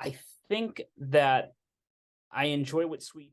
I think that I enjoy what sweet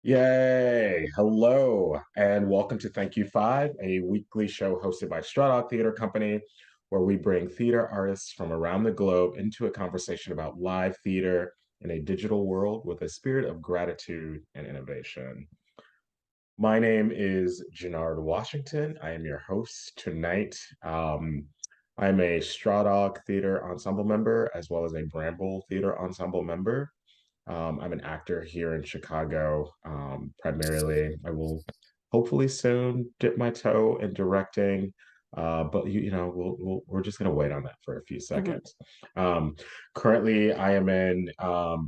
Yay! Hello, and welcome to Thank You Five, a weekly show hosted by Straw Theater Company, where we bring theater artists from around the globe into a conversation about live theater in a digital world with a spirit of gratitude and innovation. My name is Jannard Washington. I am your host tonight. I'm a Straw Dog Theater Ensemble member as well as a Bramble Theater Ensemble member. I'm an actor here in Chicago, primarily. I will hopefully soon dip my toe in directing, but we're just gonna wait on that for a few Mhm. seconds. Um, Currently, I am in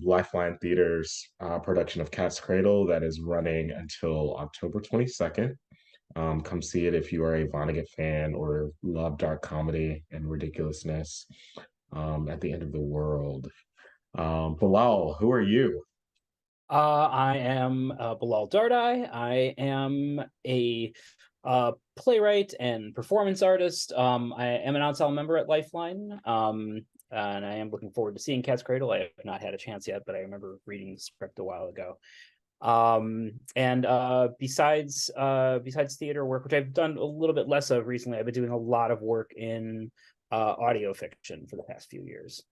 Lifeline Theater's production of Cat's Cradle that is running until October 22nd. Come see it if you are a Vonnegut fan or love dark comedy and ridiculousness at the end of the world. Bilal, who are you? I am Bilal Dardai. I am a playwright and performance artist. I am an ensemble member at Lifeline, and I am looking forward to seeing Cat's Cradle. I have not had a chance yet, but I remember reading the script a while ago. And besides theater work, which I've done a little bit less of recently, I've been doing a lot of work in audio fiction for the past few years.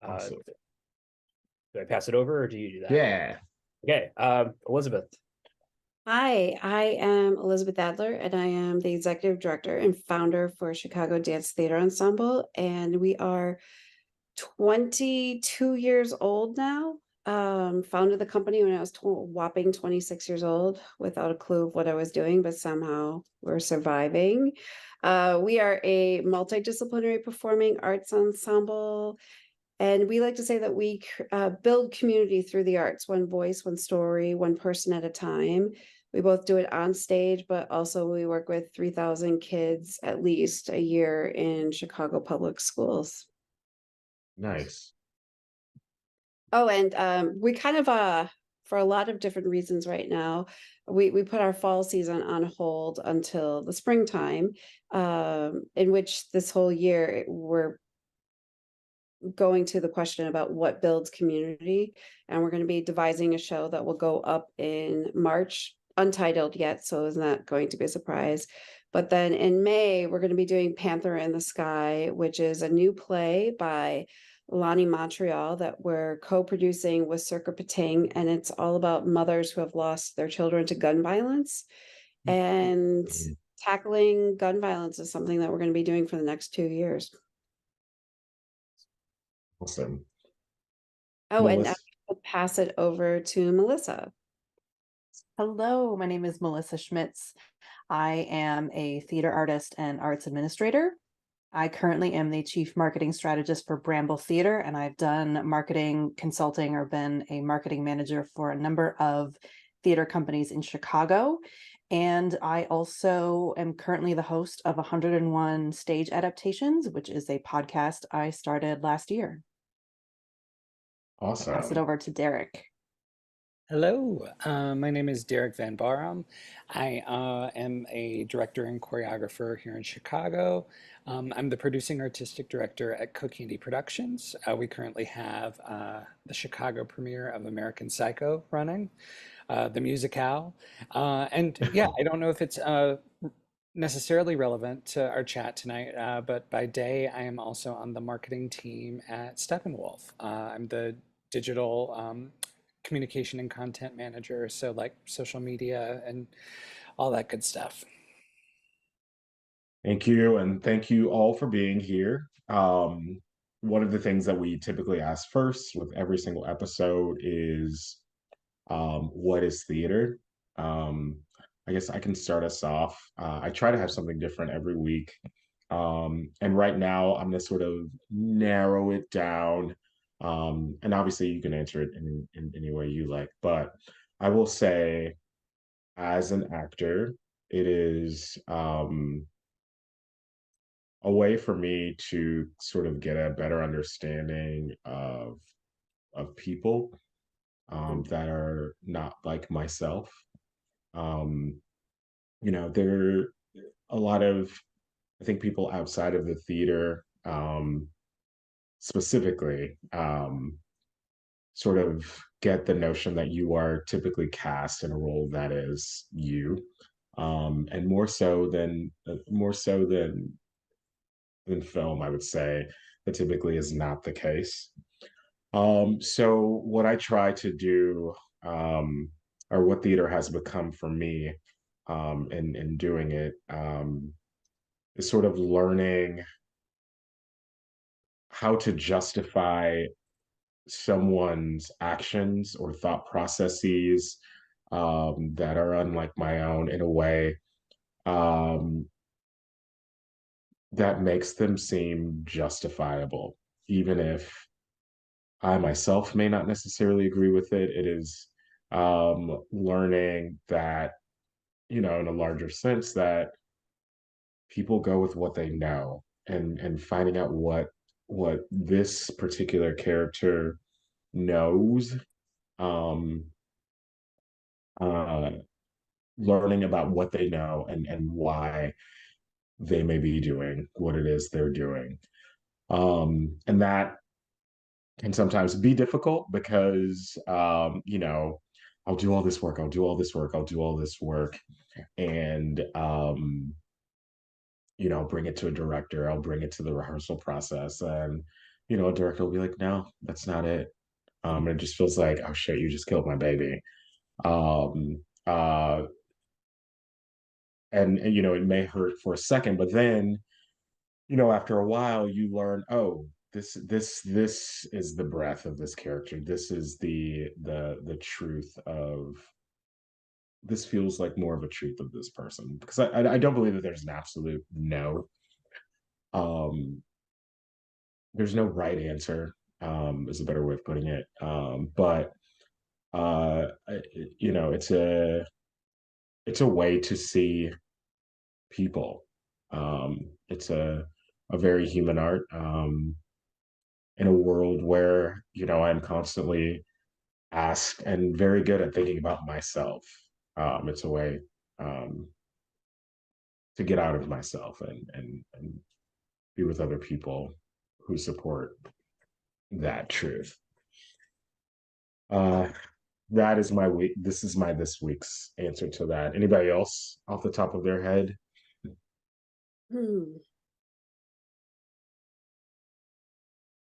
Uh, Awesome. do I pass it over, or do you do that? Yeah, Okay, Elizabeth. Hi, I am Ellyzabeth Adler, and I am the executive director and founder for Chicago Danztheatre Ensemble. And we are 22 years old now. Founded the company when I was whopping 26 years old without a clue of what I was doing, but somehow we're surviving. We are a multidisciplinary performing arts ensemble. And we like to say that we build community through the arts, one voice, one story, one person at a time. We both do it on stage, but also we work with 3,000 kids at least a year in Chicago public schools. nice. Oh, and we kind of for a lot of different reasons right now, we put our fall season on hold until the springtime, in which this whole year we're going to the question about what builds community, and we're going to be devising a show that will go up in March, untitled yet, so is not going to be a surprise. But then in May we're going to be doing Panther in the Sky, which is a new play by Lonnie Montreal that we're co-producing with Circa Pating, and it's all about mothers who have lost their children to gun violence, and Mhm. tackling gun violence is something that we're going to be doing for the next 2 years. Awesome. Oh, and Melissa, I'll pass it over to Melissa. Hello, my name is Melissa Schmitz. I am a theater artist and arts administrator. I currently am the chief marketing strategist for Bramble Theater, and I've done marketing consulting or been a marketing manager for a number of theater companies in Chicago. And I also am currently the host of 101 Stage Adaptations, which is a podcast I started last year. I'll pass it awesome. over to Derek. Hello, my name is Derek Van Barum. I am a director and choreographer here in Chicago. I'm the producing artistic director at Cook Candy Productions. We currently have the Chicago premiere of American Psycho running, the musicale. And yeah, I don't know if it's necessarily relevant to our chat tonight, but by day, I am also on the marketing team at Steppenwolf. I'm the digital communication and content manager, so like social media and all that good stuff. Thank you, and thank you all for being here. One of the things that we typically ask first with every single episode is what is theater? Um, I guess I can start us off. I try to have something different every week. And right now, I'm going to sort of narrow it down. And obviously, you can answer it in any way you like. But I will say, as an actor, it is a way for me to sort of get a better understanding of people that are not like myself. Um, there are a lot of, I think, people outside of the theater, specifically, sort of get the notion that you are typically cast in a role that is you, and more so than film, I would say that typically is not the case. So what I try to do, or what theater has become for me, in doing it, is sort of learning how to justify someone's actions or thought processes, that are unlike my own in a way, um, that makes them seem justifiable, even if I myself may not necessarily agree with it. It is, learning that, in a larger sense, that people go with what they know, and finding out what this particular character knows, um, uh, learning about what they know, and why they may be doing what it is they're doing. And that can sometimes be difficult because, I'll do all this work, I'll do all this work, I'll do all this work, and bring it to a director, I'll bring it to the rehearsal process, and a director will be like, no, that's not it. And it just feels like, oh shit, you just killed my baby. Um, uh, and it may hurt for a second, but then after a while you learn, oh, this is the breadth of this character, this is the truth of this, feels like more of a truth of this person, because I don't believe that there's an absolute no. um there's no right answer, is a better way of putting it, but it's a way to see people. It's a very human art, in a world where I'm constantly asked and very good at thinking about myself. It's a way, um, to get out of myself, and be with other people who support that truth. Uh, that is my week. This is my this week's answer to that. Anybody else off the top of their head? Hmm.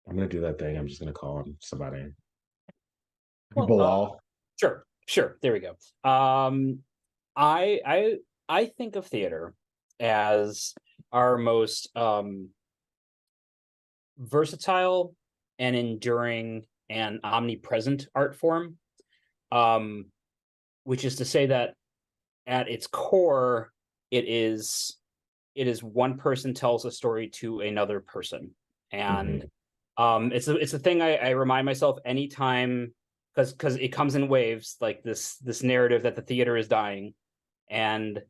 I'm gonna do that thing. I'm just gonna call on somebody. Well, Bilal. Sure. There we go. I think of theater as our most versatile and enduring and omnipresent art form, which is to say that at its core, it is one person tells a story to another person, and it's a thing I remind myself anytime, because it comes in waves, like this narrative that the theater is dying, and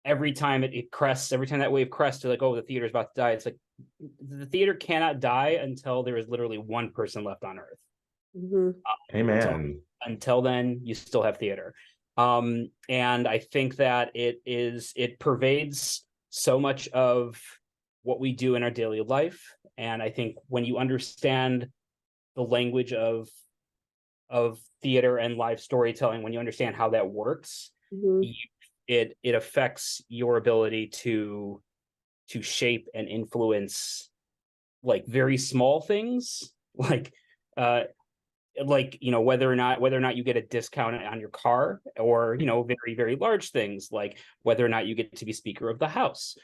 every time it crests, every time that wave crests, they're like, oh, the theater is about to die. It's like, the theater cannot die until there is literally one person left on earth. Amen. Until then, you still have theater. And I think that it pervades so much of what we do in our daily life. And I think when you understand the language of theater and live storytelling, when you understand how that works, it affects your ability to shape and influence, like, very small things, like whether or not you get a discount on your car, or very, very large things, like whether or not you get to be Speaker of the House.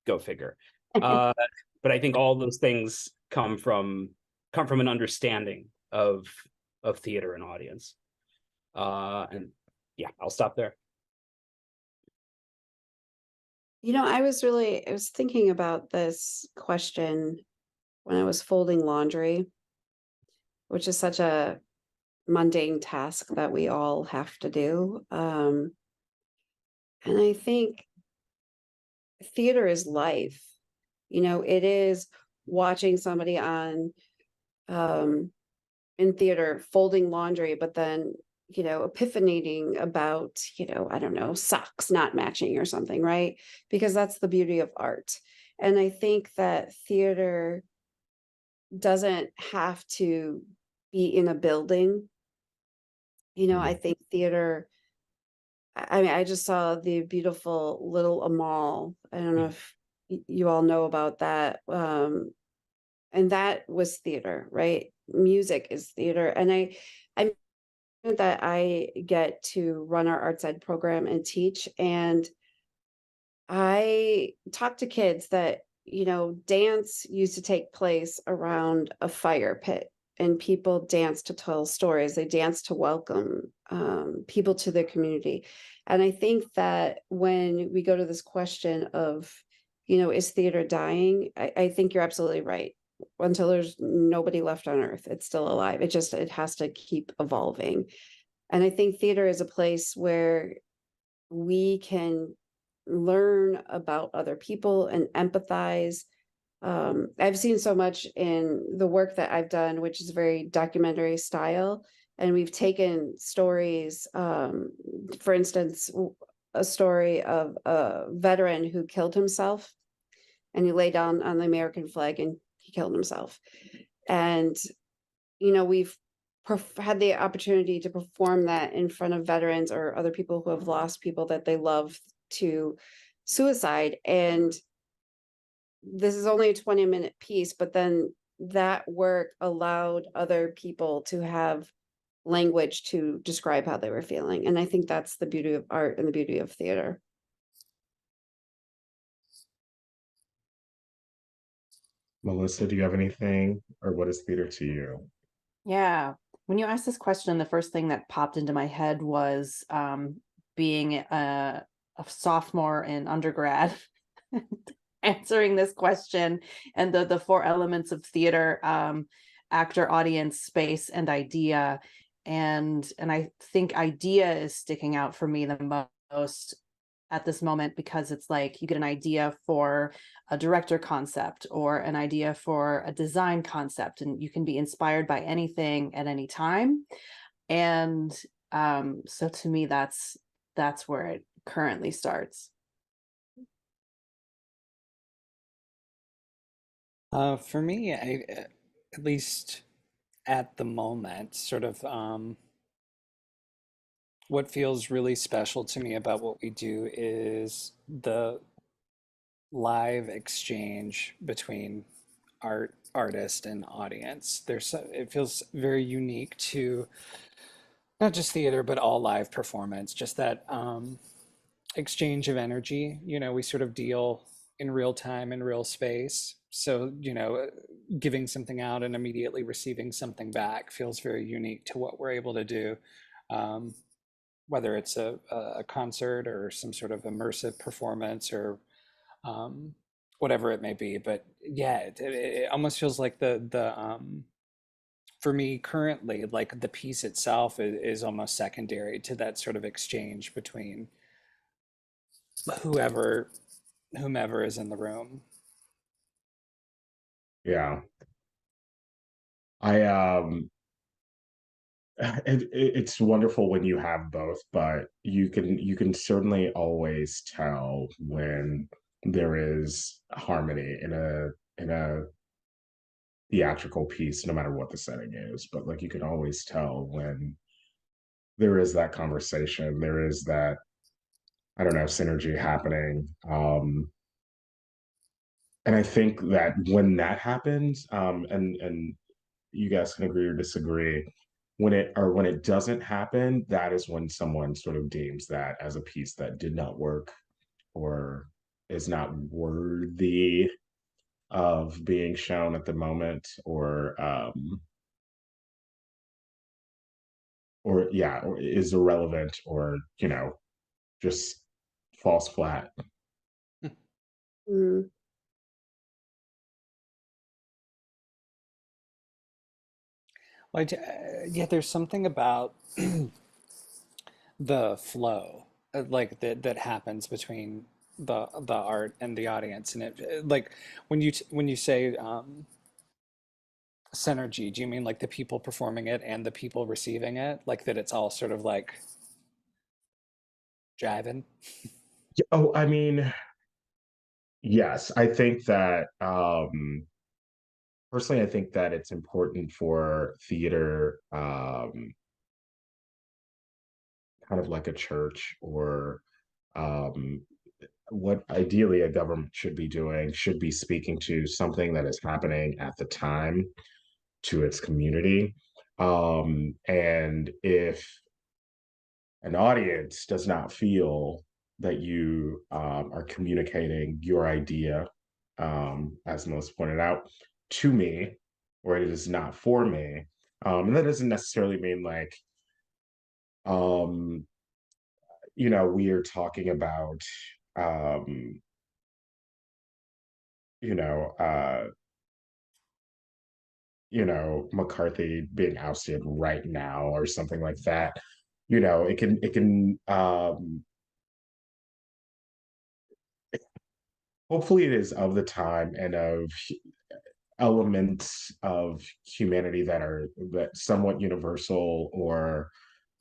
Go figure. But I think all those things come from an understanding of theater and audience. And yeah, I'll stop there. I was thinking about this question when I was folding laundry, which is such a mundane task that we all have to do. And I think theater is life. It is watching somebody on in theater folding laundry, but then epiphanating about I don't know, socks not matching or something, right? Because that's the beauty of art. And I think that theater doesn't have to be in a building You know, I think theater, I mean, I just saw the beautiful Little Amal. I don't know if you all know about that. And that was theater, right? Music is theater. And I that I get to run our arts ed program and teach. And I talk to kids that, you know, dance used to take place around a fire pit, and people dance to tell stories. They dance to welcome people to their community. And I think that when we go to this question of, you know, is theater dying? I think you're absolutely right. Until there's nobody left on earth, it's still alive. It has to keep evolving. And I think theater is a place where we can learn about other people and empathize. I've seen so much in the work that I've done, which is very documentary style. And we've taken stories, for instance, a story of a veteran who killed himself, and he lay down on the American flag and he killed himself. And, you know, we've had the opportunity to perform that in front of veterans or other people who have lost people that they love to suicide. And this is only a 20-minute piece, but then that work allowed other people to have language to describe how they were feeling. And I think that's the beauty of art and the beauty of theater. Melissa, do you have anything, or what is theater to you? Yeah. When you asked this question, the first thing that popped into my head was being a sophomore in undergrad, answering this question, and the four elements of theater: actor, audience, space, and idea. And I think idea is sticking out for me the most at this moment, because it's like you get an idea for a director concept or an idea for a design concept, and you can be inspired by anything at any time. And so to me, that's where it currently starts. For me, at least at the moment, sort of what feels really special to me about what we do is the live exchange between artist and audience. It feels very unique to not just theater, but all live performance, just that exchange of energy. You know, we sort of deal in real time, in real space. So, you know, giving something out and immediately receiving something back feels very unique to what we're able to do. Whether it's a concert or some sort of immersive performance or whatever it may be. But yeah, it almost feels like for me currently, like the piece itself is almost secondary to that sort of exchange between whomever is in the room. Yeah. I it's wonderful when you have both, but you can certainly always tell when there is harmony in a theatrical piece, no matter what the setting is. But like you can always tell when there is that conversation, there is that, I don't know, synergy happening. And I think that when that happens, and you guys can agree or disagree, when it doesn't happen, that is when someone sort of deems that as a piece that did not work or is not worthy of being shown at the moment, or yeah, or is irrelevant, or you know, just falls flat. Mm. Like, yeah, there's something about the flow, like that happens between the art and the audience, and like when you say synergy, do you mean like the people performing it and the people receiving it, like that it's all sort of like jiving? Oh, I mean, yes, I think that personally, I think that it's important for theater kind of like a church, or what ideally a government should be doing, should be speaking to something that is happening at the time to its community. And if an audience does not feel that you are communicating your idea, as Melissa pointed out, to me, or it is not for me, and that doesn't necessarily mean like, um, we are talking about, um, you know, uh, McCarthy being ousted right now or something like that. It can hopefully it is of the time and of elements of humanity that somewhat universal, or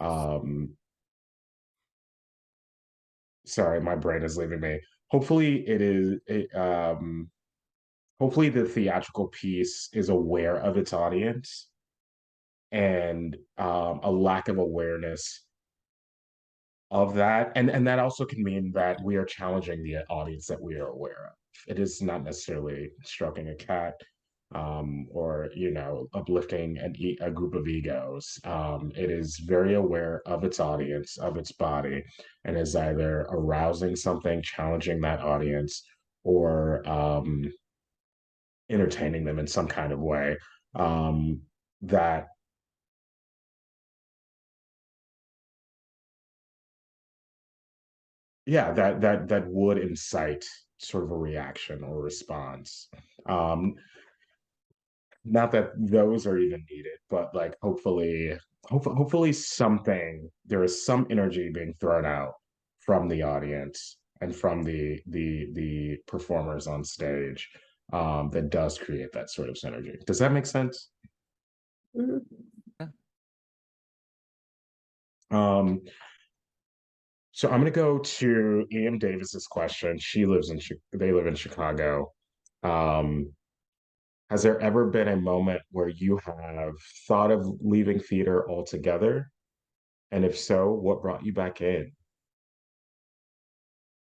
um sorry, my brain is leaving me. Hopefully hopefully the theatrical piece is aware of its audience, and a lack of awareness of that, and that also can mean that we are challenging the audience that we are aware of. It is not necessarily stroking a cat, or uplifting a group of egos. It is very aware of its audience, of its body, and is either arousing something, challenging that audience, or entertaining them in some kind of way, that yeah, that would incite sort of a reaction or response. Um, Not that those are even needed, but like hopefully something, there is some energy being thrown out from the audience and from the performers on stage, that does create that sort of synergy. Does that make sense? Mhm. Um, so I'm going to go to Ian Davis's question. They live in Chicago. Um, has there ever been a moment where you have thought of leaving theater altogether? And if so, what brought you back in?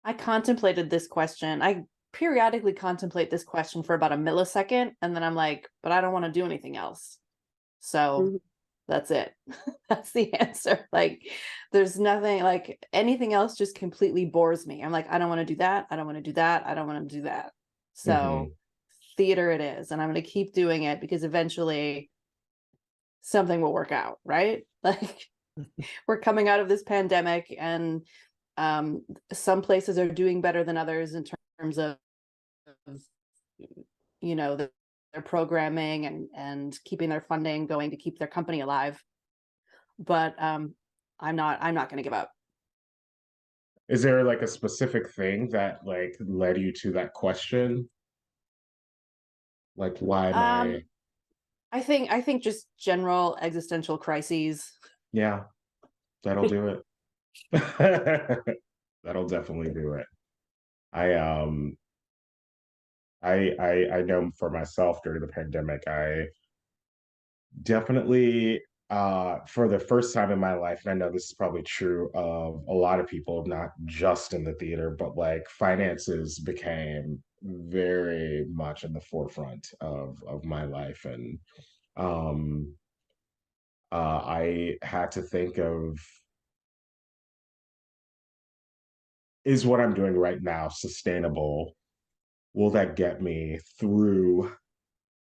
I contemplated this question. I periodically contemplate this question for about a millisecond, and then I'm like, but I don't want to do anything else. So Mhm. that's it. That's the answer. Like, there's nothing, like anything else just completely bores me. I'm like, I don't want to do that. I don't want to do that. I don't want to do that. So theater it is. And I'm going to keep doing it because eventually something will work out, right? Like, we're coming out of this pandemic, and some places are doing better than others in terms of their programming and keeping their funding going to keep their company alive. But I'm not going to give up. Is there like a specific thing that like led you to that question? Like, why am I? I think just general existential crises. Yeah, that'll do it. That'll definitely do it. I I know for myself during the pandemic, I definitely, for the first time in my life, and I know this is probably true of a lot of people, not just in the theater, but like finances became very much in the forefront of my life. And um I had to think of, is what I'm doing right now sustainable? Will that get me through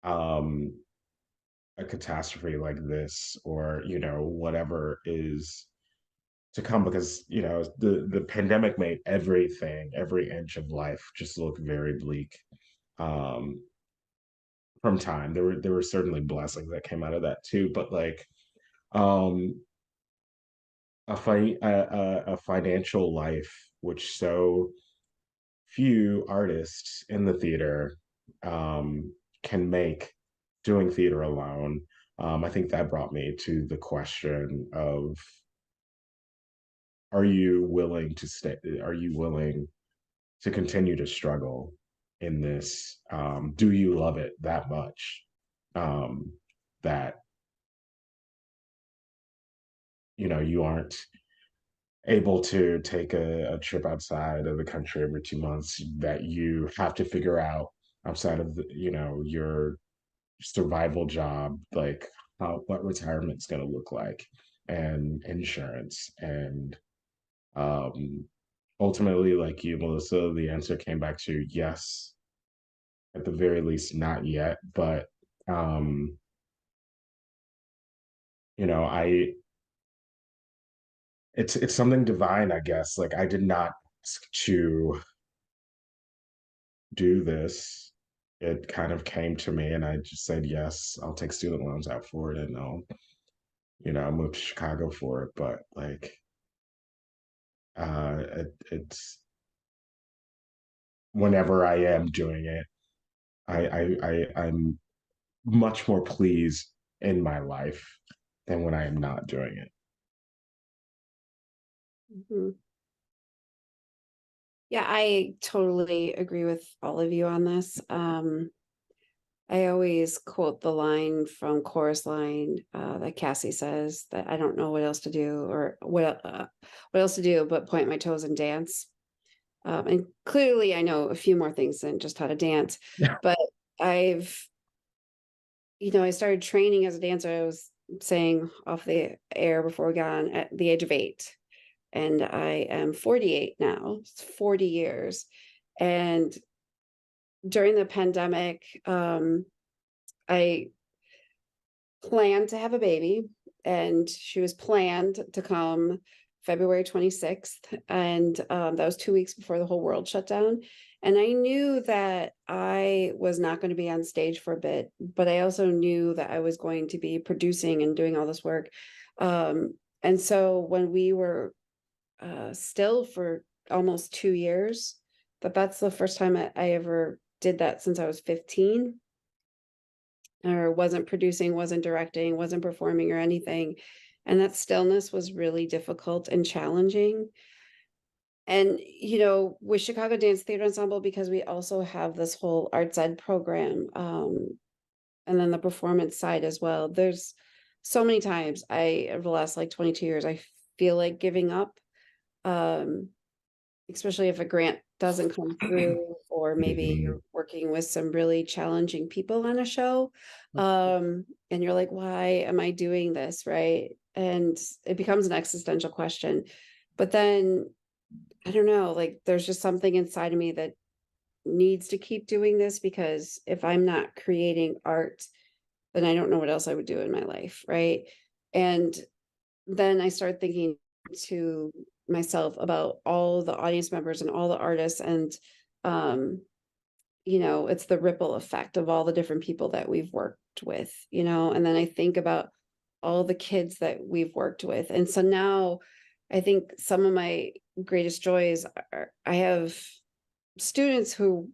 um a catastrophe like this, or whatever is to come? Because the pandemic made every inch of life just look very bleak. um from time, there were certainly blessings that came out of that too, but like, um a financial life which so few artists in the theater can make doing theater alone. I think that brought me to the question of, are you willing to stay? Are you willing to continue to struggle in this? Do you love it that much, that you aren't able to take a trip outside of the country every 2 months that you have to figure out outside of your survival job, like what retirement's going to look like, and insurance. And um ultimately, like you, Melissa, the answer came back to yes, at the very least, not yet. But um I it's something divine, I guess. Like, I did not ask to do this. It kind of came to me, and I just said yes, I'll take student loans out for it, and I'll move to Chicago for it. But like, it's whenever I am doing it, I'm much more pleased in my life than when I am not doing it. Mhm. Yeah, I totally agree with all of you on this. I always quote the line from Chorus Line that Cassie says that I don't know what else to do, or what else to do but point my toes and dance. And clearly I know a few more things than just how to dance, Yeah. but I've, I started training as a dancer. I was saying off the air before we got on, at the age of 8. And I am 48 now. It's 40 years. And during the pandemic, I planned to have a baby, and she was planned to come February 26th. And that was 2 weeks before the whole world shut down. And I knew that I was not going to be on stage for a bit, but I also knew that I was going to be producing and doing all this work. And so when we were still for almost 2 years, but that's the first time I ever did that since I was 15, or wasn't producing, wasn't directing, wasn't performing or anything. And that stillness was really difficult and challenging. And, with Chicago Danztheatre Ensemble, because we also have this whole arts ed program, and then the performance side as well, there's so many times over the last like 22 years, I feel like giving up. Especially if a grant doesn't come through, or maybe Mhm. you're working with some really challenging people on a show. And you're like, why am I doing this? Right. And it becomes an existential question. But then I don't know, like there's just something inside of me that needs to keep doing this, because if I'm not creating art, then I don't know what else I would do in my life. Right. And then I start thinking to myself about all the audience members and all the artists, and it's the ripple effect of all the different people that we've worked with, and then I think about all the kids that we've worked with. And so now I think some of my greatest joys are, I have students who,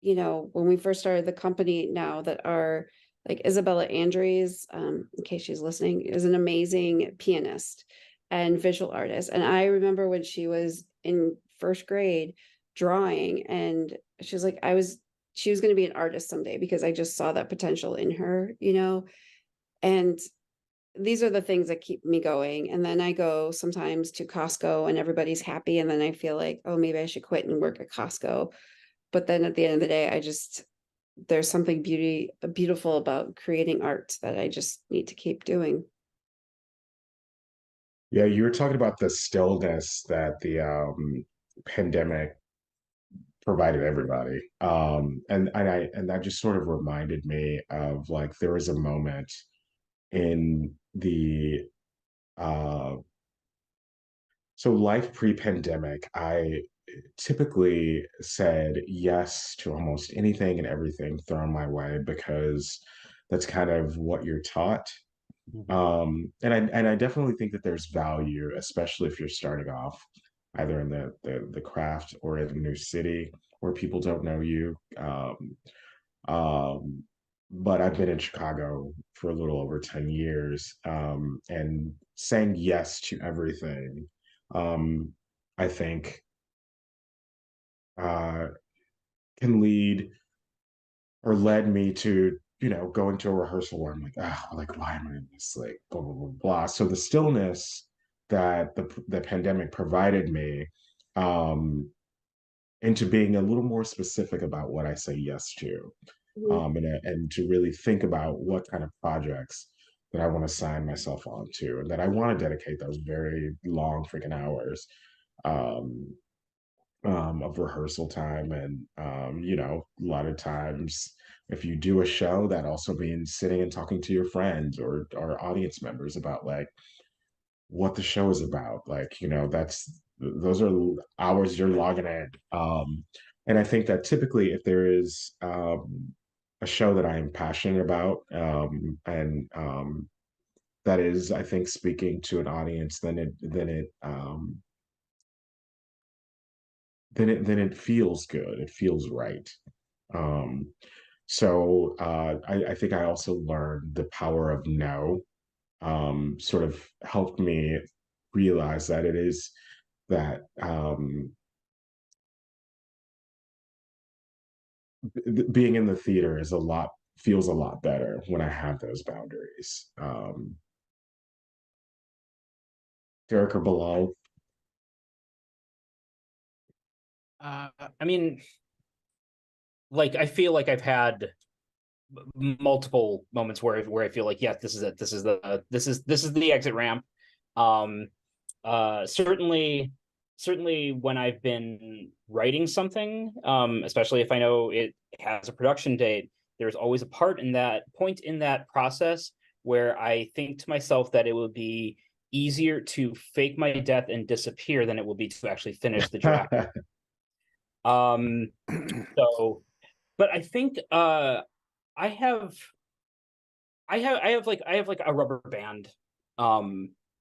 when we first started the company now, that are like Isabella Andres, in case she's listening, is an amazing pianist and visual artist. And I remember when she was in first grade drawing, and she was like, she was going to be an artist someday, because I just saw that potential in her, and these are the things that keep me going. And then I go sometimes to Costco and everybody's happy, and then I feel like, oh, maybe I should quit and work at Costco. But then at the end of the day, there's something beautiful about creating art that I just need to keep doing. Yeah, you were talking about the stillness that the pandemic provided everybody. And that just sort of reminded me of, like, there was a moment in the uh so life pre-pandemic, I typically said yes to almost anything and everything thrown my way, because that's kind of what you're taught. And I definitely think that there's value, especially if you're starting off either in the craft or in a new city where people don't know you. Um, but I've been in Chicago for a little over 10 years, and saying yes to everything, um, I think, uh, can lead, or led me to, going to a rehearsal where I'm like, oh, like, why am I in this? Like, blah, blah, blah, blah. So the stillness that the pandemic provided me, into being a little more specific about what I say yes to, and to really think about what kind of projects that I want to sign myself on to, and that I want to dedicate those very long freaking hours um, of rehearsal time. And, a lot of times, if you do a show, that also means sitting and talking to your friends or audience members about like what the show is about. Like, those are hours you're logging in. And I think that typically if there is a show that I am passionate about, and that is, I think, speaking to an audience, then it feels good. It feels right. Um, I think I also learned the power of no, sort of helped me realize that it is that being in the theater feels a lot better when I have those boundaries. Derek or Bilal? I mean, like, I feel like I've had multiple moments where I feel like, yes, this is it. This is the exit ramp. Certainly when I've been writing something, especially if I know it has a production date, there's always a point in that process where I think to myself that it will be easier to fake my death and disappear than it will be to actually finish the draft. But I think I have like a rubber band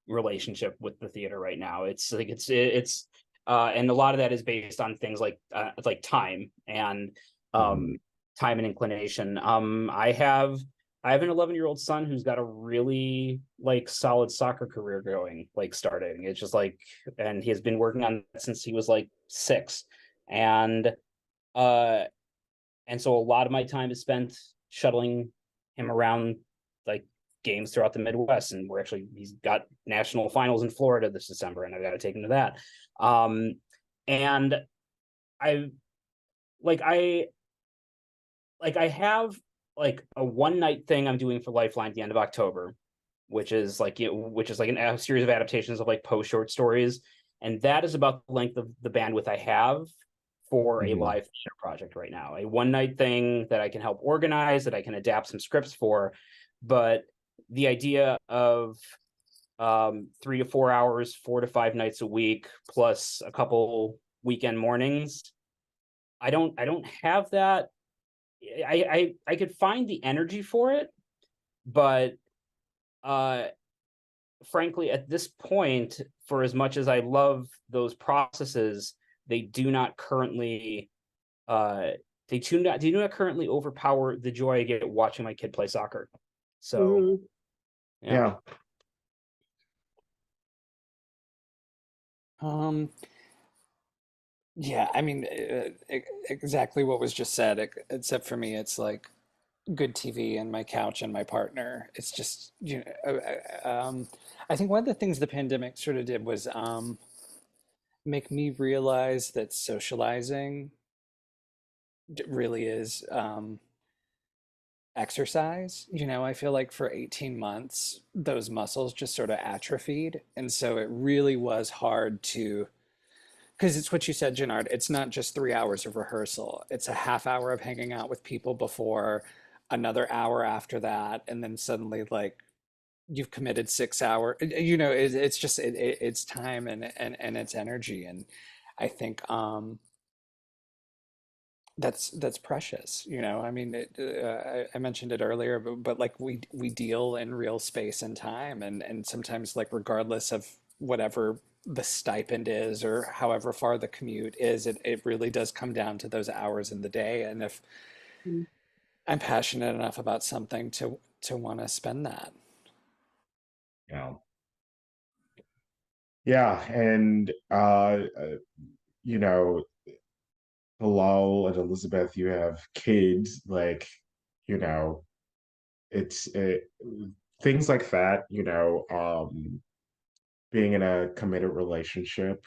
relationship with the theater right now. It's like and a lot of that is based on things like time and time and inclination. I have an 11-year-old son who's got a really like solid soccer career going, like starting. It's just like, and he has been working on it since he was like 6. And so a lot of my time is spent shuttling him around like games throughout the Midwest. And he's got national finals in Florida this December, and I've got to take him to that. And I have like a one night thing I'm doing for Lifeline at the end of October, which is like a series of adaptations of like post short stories. And that is about the length of the bandwidth I have for a live theater project right now. A one night thing that I can help organize, that I can adapt some scripts for. But the idea of 3 to 4 hours, 4 to 5 nights a week, plus a couple weekend mornings, I don't have that. I could find the energy for it, but frankly, at this point, for as much as I love those processes, they do not currently currently overpower the joy I get watching my kid play soccer. So yeah. Yeah, I mean, exactly what was just said, except for me, it's like good TV and my couch and my partner. It's just, I think one of the things the pandemic sort of did was make me realize that socializing really is exercise. I feel like for 18 months, those muscles just sort of atrophied. And so it really was hard to, because it's what you said, Jannard, it's not just 3 hours of rehearsal. It's a half hour of hanging out with people before, another hour after that, and then suddenly like you've committed 6 hours. It's just it's time and it's energy. And I think that's precious. I mean, I mentioned it earlier, but like we deal in real space and time, and sometimes like regardless of whatever the stipend is or however far the commute is, it really does come down to those hours in the day. And if I'm passionate enough about something to want to spend that. Yeah, and Bilal and Elizabeth, you have kids, like, you know, it's things like that, being in a committed relationship,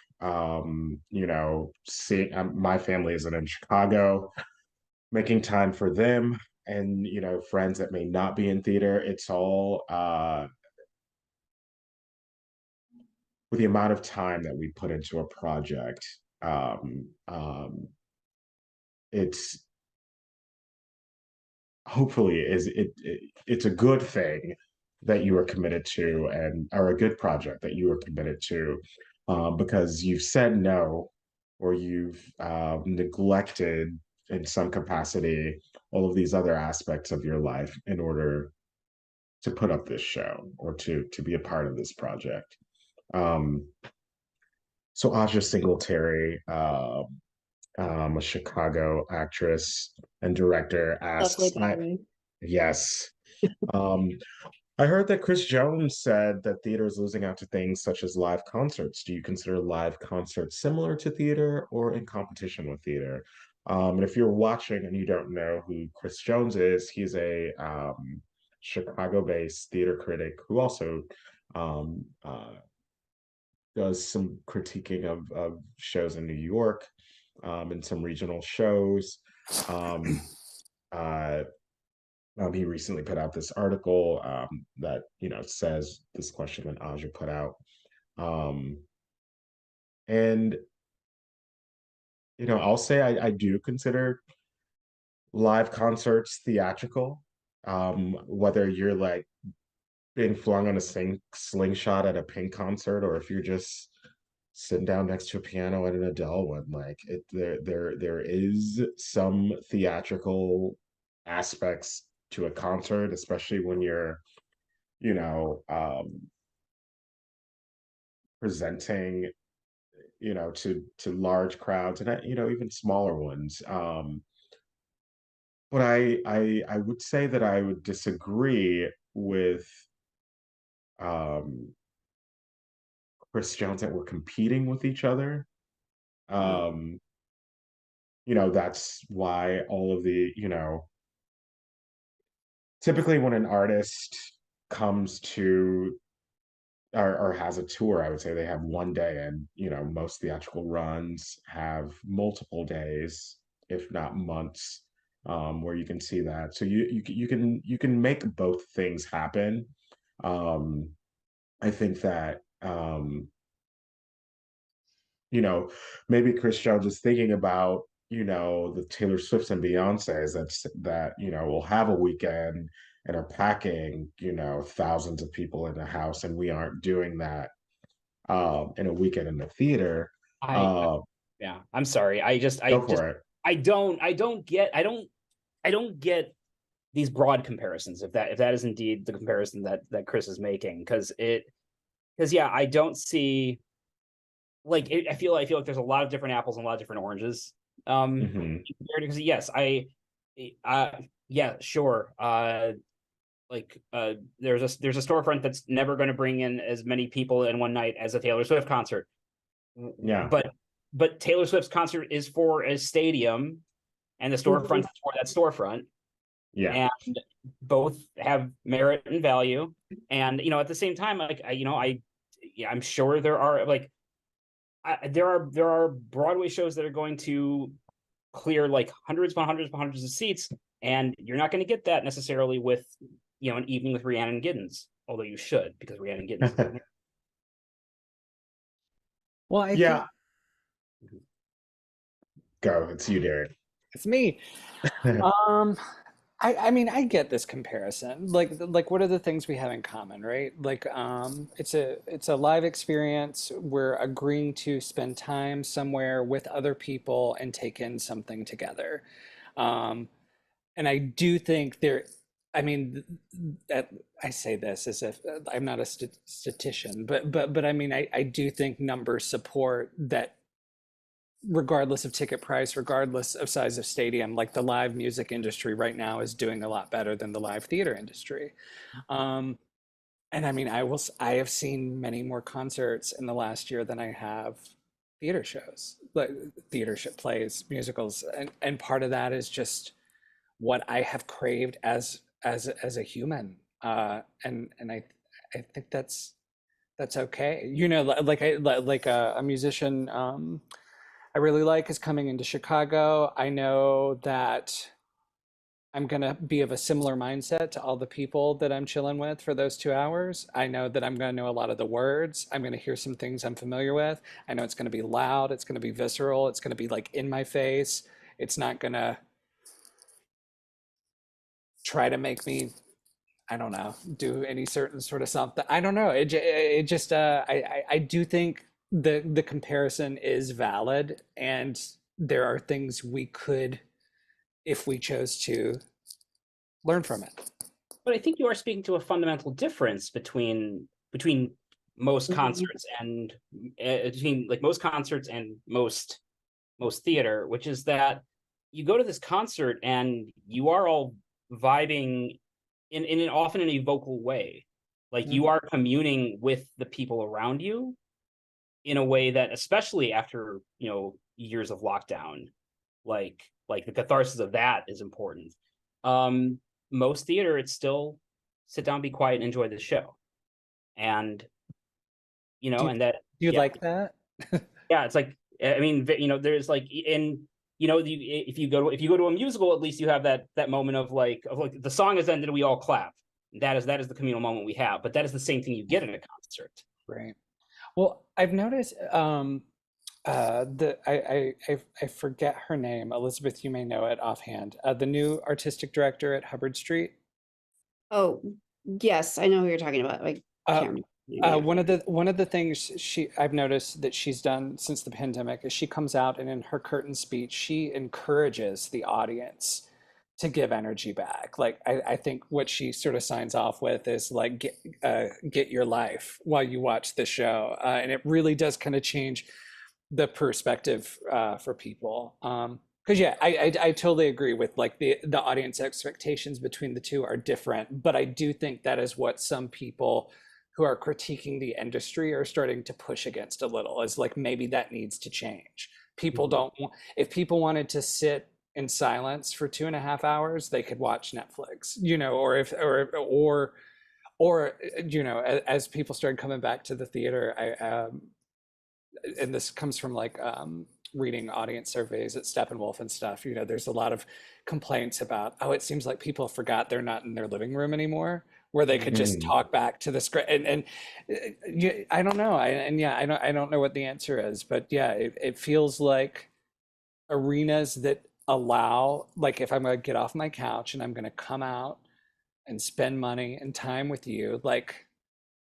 seeing my family isn't in Chicago, making time for them, and friends that may not be in theater. It's all with the amount of time that we put into a project. Um, um, it's hopefully it's a good thing that you are committed to, and or a good project that you are committed to, because you've said no, or you've neglected in some capacity all of these other aspects of your life in order to put up this show, or to be a part of this project. um so Aja Singletary, a Chicago actress and director, Lovely asks, Diary. yes. Um, I heard that Chris Jones said that theater is losing out to things such as live concerts. Do you consider live concerts similar to theater or in competition with theater? And if you're watching and you don't know who Chris Jones is, he's a Chicago-based theater critic who also um, does some critiquing of shows in New York, and some regional shows. Um, uh, he recently put out this article that says this question that Aja put out, um, and I'll say I do consider live concerts theatrical. Whether you're like being flung on a slingshot at a Pink concert, or if you're just sitting down next to a piano at an Adele one, like there is some theatrical aspects to a concert, especially when you're you know um presenting to large crowds, and even smaller ones. But I would say that I would disagree with um Chris Jones, that we're competing with each other. um that's why all of the typically when an artist comes to, or has a tour, I would say they have one day, and most theatrical runs have multiple days, if not months, where you can see that. So you can make both things happen. um I think that you know, maybe Chris Jones is thinking about, the Taylor Swifts and Beyonces that will have a weekend and are packing, thousands of people in the house, and we aren't doing that in a weekend in the theater. I Uh, Yeah, I'm sorry. go for it. I don't get these broad comparisons, if that is indeed the comparison that Chris is making, because yeah, I don't see, like I feel like there's a lot of different apples and a lot of different oranges. Hmm. Because yes, uh, yeah, sure. There's a storefront that's never going to bring in as many people in one night as a Taylor Swift concert, Yeah. but Taylor Swift's concert is for a stadium, and the storefront Mhm. is for that storefront, Yeah. and both have merit and value. And at the same time, like yeah, I'm sure there are Broadway shows that are going to clear like hundreds upon hundreds upon hundreds of seats, and you're not going to get that necessarily with an evening with Rhiannon Giddens, although you should, because Rhiannon Giddens is in Well, I think Yeah. Go. It's you, Derek. it's me. Um, I mean, I get this comparison. Like what are the things we have in common, right? Like it's a live experience. We're agreeing to spend time somewhere with other people and take in something together. Um, and I do think I mean, that I say this as if I'm not a statistician, but I mean, I do think numbers support that regardless of ticket price, regardless of size of stadium, like the live music industry right now is doing a lot better than the live theater industry. Um, and I mean, I have seen many more concerts in the last year than I have theater shows, like plays, musicals, and part of that is just what I have craved as a human. And I think that's okay. You know, like a musician I really like is coming into Chicago. I know that I'm gonna be of a similar mindset to all the people that I'm chilling with for those 2 hours. I know that I'm gonna know a lot of the words. I'm gonna hear some things I'm familiar with. I know it's gonna be loud. It's gonna be visceral. It's gonna be like in my face. It's not gonna try to make me, I don't know, do any certain sort of something. I don't know. It just I do think the comparison is valid, and there are things we could, if we chose to, learn from it. But I think you are speaking to a fundamental difference between most concerts and between like most concerts and most theater, which is that you go to this concert and you are all vibing in an often in a vocal way. Like you are communing with the people around you in a way that, especially after, years of lockdown, like the catharsis of that is important. Most theater, it's still sit down, be quiet, and enjoy the show. And, and that, Do you yeah, like that? yeah, it's like, I mean, there's like if you go to a musical, at least you have that moment of like the song has ended and we all clap. That is the communal moment we have, but that is the same thing you get in a concert. Right. Well, I've noticed I forget her name. Elizabeth, you may know it offhand. The new artistic director at Hubbard Street. Oh, yes, I know who you're talking about. Like, Uh, can't remember. one of the things I've noticed that she's done since the pandemic is she comes out and in her curtain speech she encourages the audience to give energy back. Like I think what she sort of signs off with is like get your life while you watch the show, and it really does kind of change the perspective for people. Because yeah, I totally agree with like the audience expectations between the two are different, but I do think that is what some people who are critiquing the industry are starting to push against a little, is like maybe that needs to change. People don't want, if people wanted to sit in silence for 2.5 hours, they could watch Netflix, or as people started coming back to the theater, and this comes from like reading audience surveys at Steppenwolf and stuff, there's a lot of complaints about, oh, it seems like people forgot they're not in their living room anymore, where they could just talk back to the script. And I don't know. I don't know what the answer is, but yeah, it feels like arenas that allow, like if I'm going to get off my couch and I'm going to come out and spend money and time with you, like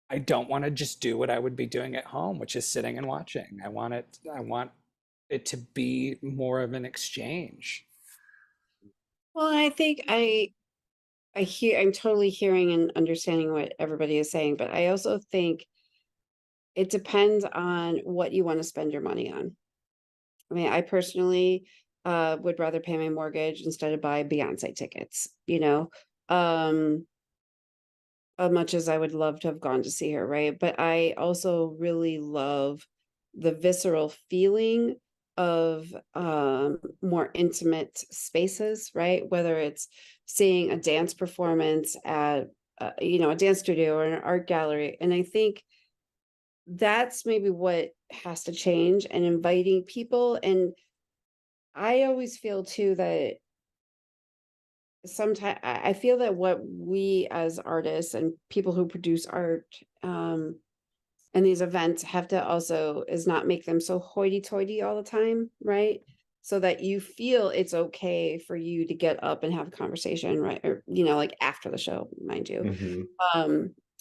I don't want to just do what I would be doing at home, which is sitting and watching. I want it to be more of an exchange. Well, I think I'm totally hearing and understanding what everybody is saying, but I also think it depends on what you want to spend your money on. I mean, I personally would rather pay my mortgage instead of buy Beyonce tickets, as much as I would love to have gone to see her, right? But I also really love the visceral feeling of more intimate spaces, right? Whether it's seeing a dance performance at a dance studio or an art gallery. And I think that's maybe what has to change, and inviting people. And I always feel too that sometimes I feel that what we as artists and people who produce art and these events have to also is not make them so hoity-toity all the time, right? So that you feel it's okay for you to get up and have a conversation, right? Or like after the show, mind you.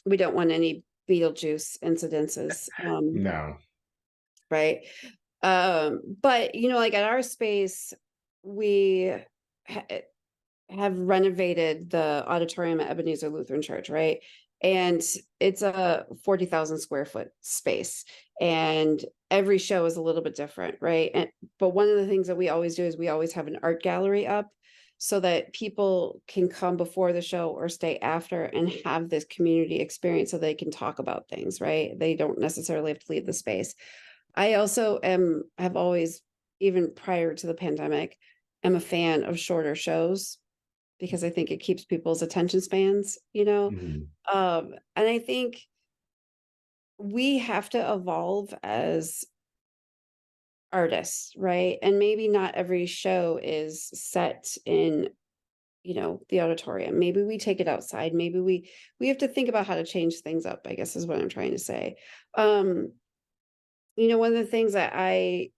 We don't want any Beetlejuice incidences. No. Right. But like at our space, we have renovated the auditorium at Ebenezer Lutheran Church, right? And it's a 40,000 square foot space, and every show is a little bit different, right? But one of the things that we always do is we always have an art gallery up so that people can come before the show or stay after and have this community experience so they can talk about things, right? They don't necessarily have to leave the space. I also have always, even prior to the pandemic, am a fan of shorter shows because I think it keeps people's attention spans, And I think we have to evolve as artists, right? And maybe not every show is set in, the auditorium. Maybe we take it outside. Maybe we have to think about how to change things up, I guess is what I'm trying to say. One of the things that I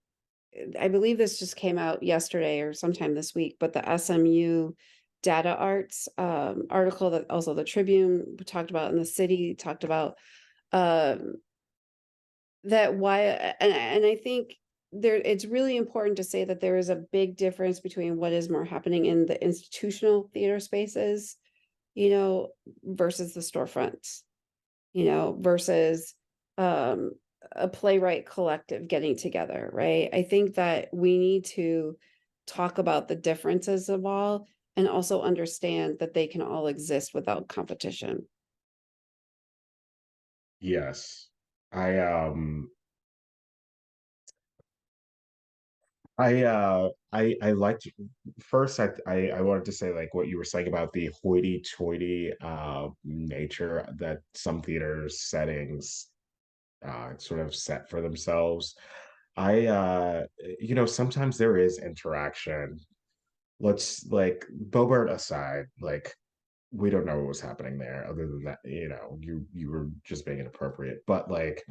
believe this just came out yesterday or sometime this week, but the SMU data arts article that also the Tribune talked about, and the city talked about, that why, and I think it's really important to say that there is a big difference between what is more happening in the institutional theater spaces, versus the storefronts, versus a playwright collective getting together, right? I think that we need to talk about the differences of all, and also understand that they can all exist without competition. Yes. I liked, first I wanted to say, like, what you were saying about the hoity-toity nature that some theater settings sort of set for themselves. Sometimes there is interaction. Let's, like, Bobert aside, like, we don't know what was happening there other than that, you were just being inappropriate. But, like,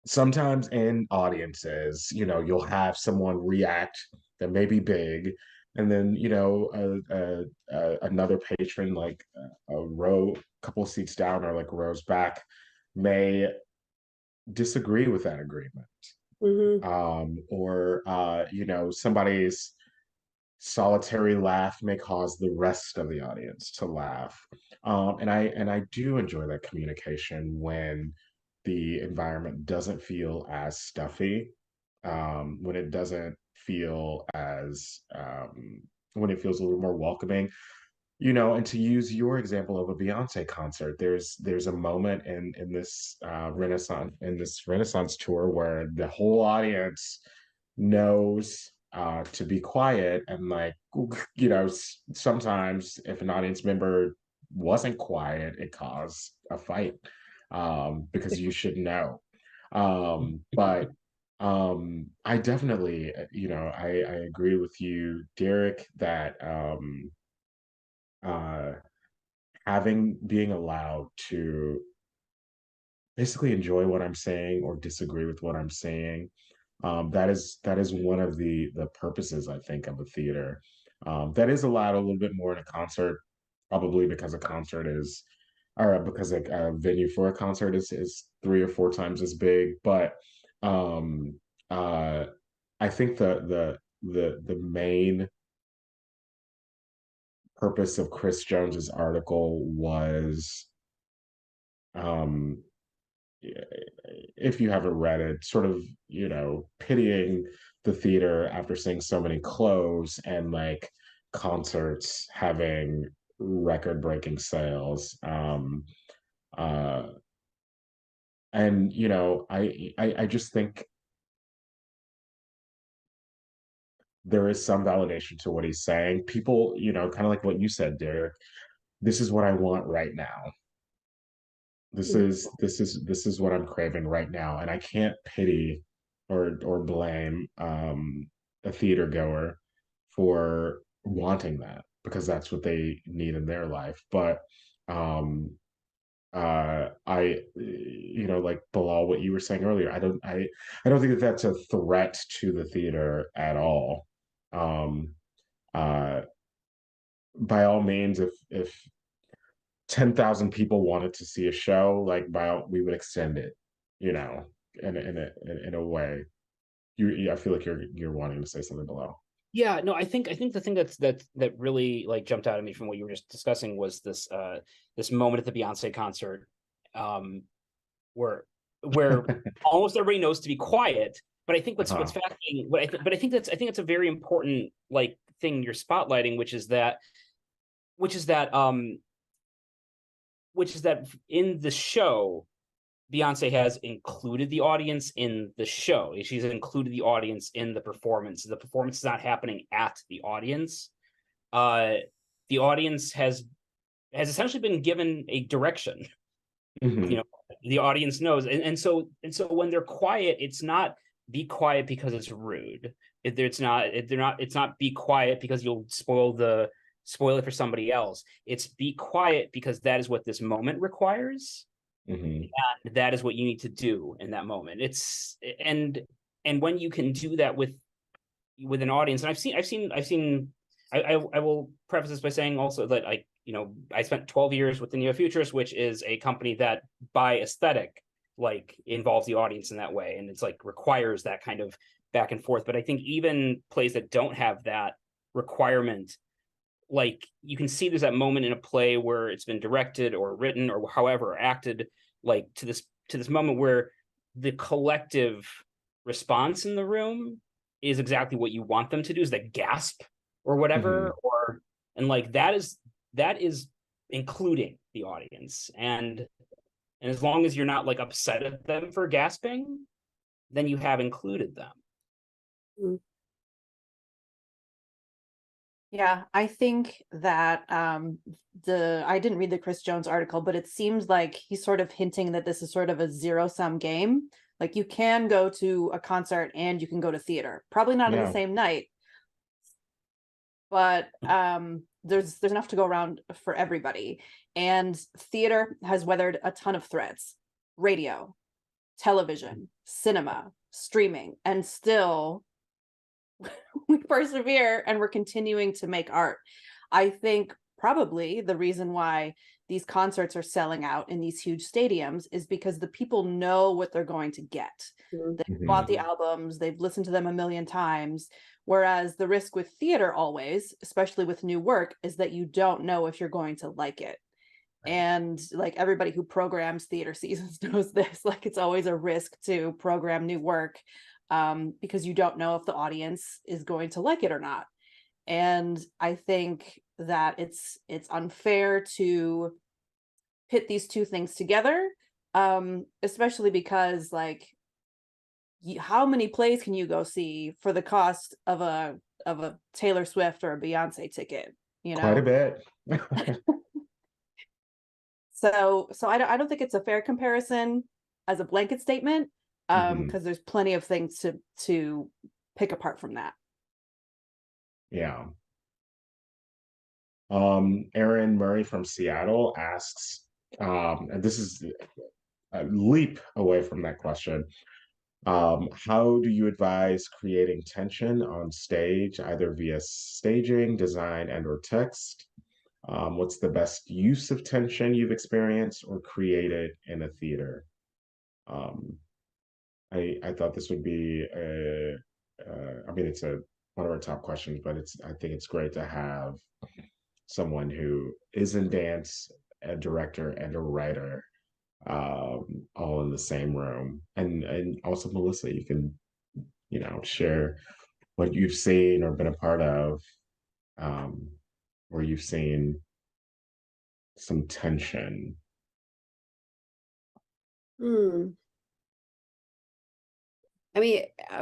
sometimes in audiences, you'll have someone react that may be big, and then, another patron, like a couple of seats down or like rows back, may disagree with that agreement. Or somebody's solitary laugh may cause the rest of the audience to laugh. And I do enjoy that communication when the environment doesn't feel as stuffy, when it doesn't feel as when it feels a little more welcoming. And to use your example of a Beyonce concert, there's a moment in this Renaissance tour where the whole audience knows to be quiet, and, like, sometimes if an audience member wasn't quiet, it caused a fight, because you should know. But I definitely, I agree with you, Derek, that uh being allowed to basically enjoy what I'm saying or disagree with what I'm saying, that is one of the purposes, I think, of a theater, that is allowed a little bit more in a concert, probably because a concert is, or because a venue for a concert is 3 or 4 times as big. But um uh I think the main purpose of Chris Jones's article was, um if you haven't read it, sort of, pitying the theater after seeing so many close, and, like, concerts having record-breaking sales. Uh, and I just think there is some validation to what he's saying. People, kind of like what you said, Derek. This is what I want right now. This is what I'm craving right now, and I can't pity or blame a theater goer for wanting that, because that's what they need in their life. But um like Bilal, what you were saying earlier, I don't think that that's a threat to the theater at all. Um uh by all means, if 10,000 people wanted to see a show, like, we would extend it, you know, in a way. I feel like you're wanting to say something below. Yeah, no, I think the thing that really, like, jumped out at me from what you were just discussing was this moment at the Beyonce concert, where almost everybody knows to be quiet. But I think what's fascinating, but I think that's a very important, like, thing you're spotlighting, which is that in the show, Beyonce has included the audience in the show. She's included the audience in the performance. The performance is not happening at the audience. The audience has essentially been given a direction. Mhm. the audience knows. And so when they're quiet, it's not be quiet because it's rude. It's not be quiet because you'll spoil it for somebody else. It's be quiet because that is what this moment requires. Mm-hmm. And that is what you need to do in that moment. And when you can do that with an audience, and I will preface this by saying also that I spent 12 years with the Neo-Futurists, which is a company that by aesthetic involves the audience in that way, and it's requires that kind of back and forth. But I think even plays that don't have that requirement, you can see there's that moment in a play where it's been directed or written or however acted to this moment where the collective response in the room is exactly what you want them to do, is that gasp or whatever. Mm-hmm. And that is including the audience, and as long as you're not upset at them for gasping, then you have included them. Mm-hmm. Yeah, I think that I didn't read the Chris Jones article, but it seems like he's sort of hinting that this is sort of a zero-sum game. You can go to a concert and you can go to theater, probably not in the same night, but there's enough to go around for everybody. And theater has weathered a ton of threats: radio, television, cinema, streaming, and still we persevere and we're continuing to make art. I think probably the reason why these concerts are selling out in these huge stadiums is because the people know what they're going to get. They've bought the albums, they've listened to them a million times. Whereas the risk with theater always, especially with new work, is that you don't know if you're going to like it. Right. And everybody who programs theater seasons knows this. It's always a risk to program new work, because you don't know if the audience is going to like it or not. And I think that it's unfair to pit these two things together, especially because how many plays can you go see for the cost of a Taylor Swift or a Beyonce ticket? Quite a bit. So I don't think it's a fair comparison as a blanket statement, because there's plenty of things to pick apart from that. Yeah. Aaron Murray from Seattle asks, and this is a leap away from that question. How do you advise creating tension on stage, either via staging, design, and/or text? What's the best use of tension you've experienced or created in a theater? I thought this would be it's one of our top questions, but I think it's great to have someone who is in dance, a director and a writer, all in the same room. And also, Melissa, you can share what you've seen or been a part of, where you've seen some tension.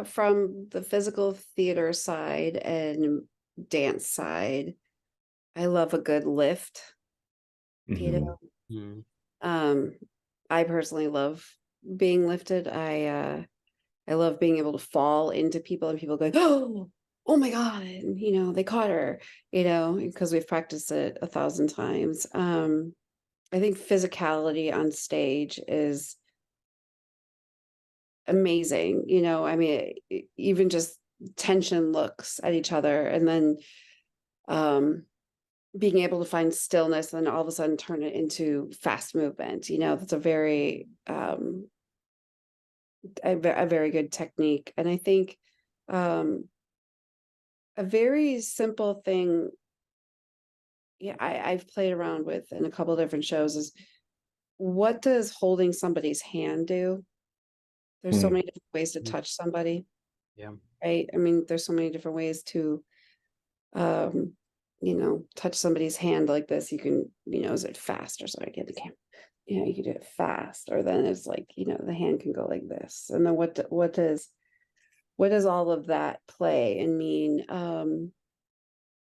From the physical theater side and dance side, I love a good lift. I personally love being lifted. I love being able to fall into people and people going, oh my God, and they caught her, because we've practiced it 1,000 times. I think physicality on stage is amazing. Even just tension looks at each other, and then being able to find stillness and then all of a sudden turn it into fast movement. That's a very very good technique. And I think a very simple thing I've played around with in a couple of different shows is, what does holding somebody's hand do? There's so many different ways to touch somebody. Yeah. Right. There's so many different ways to touch somebody's hand like this. You can, is it fast or sorry, get the camera. You can do it fast, or then it's the hand can go like this. And then what does all of that play and mean? I'm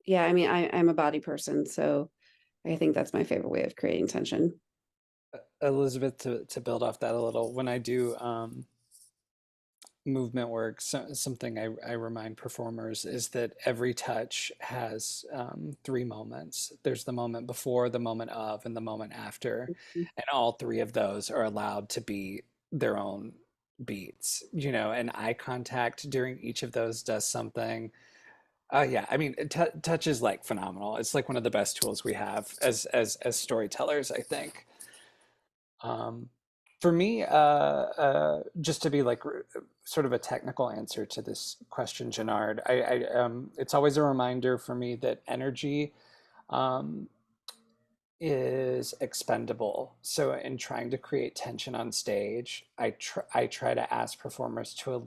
a body person, so I think that's my favorite way of creating tension. Elizabeth, to build off that a little, when I do movement work, something I remind performers is that every touch has three moments. There's the moment before, the moment of, and the moment after. And all three of those are allowed to be their own beats, you know, and eye contact during each of those does something. Yeah, I mean, touch is like phenomenal. It's like one of the best tools we have as storytellers, I think. Um, for me, just to be like sort of a technical answer to this question, Jannard, it's always a reminder for me that energy um, is expendable. So in trying to create tension on stage, I try to ask performers to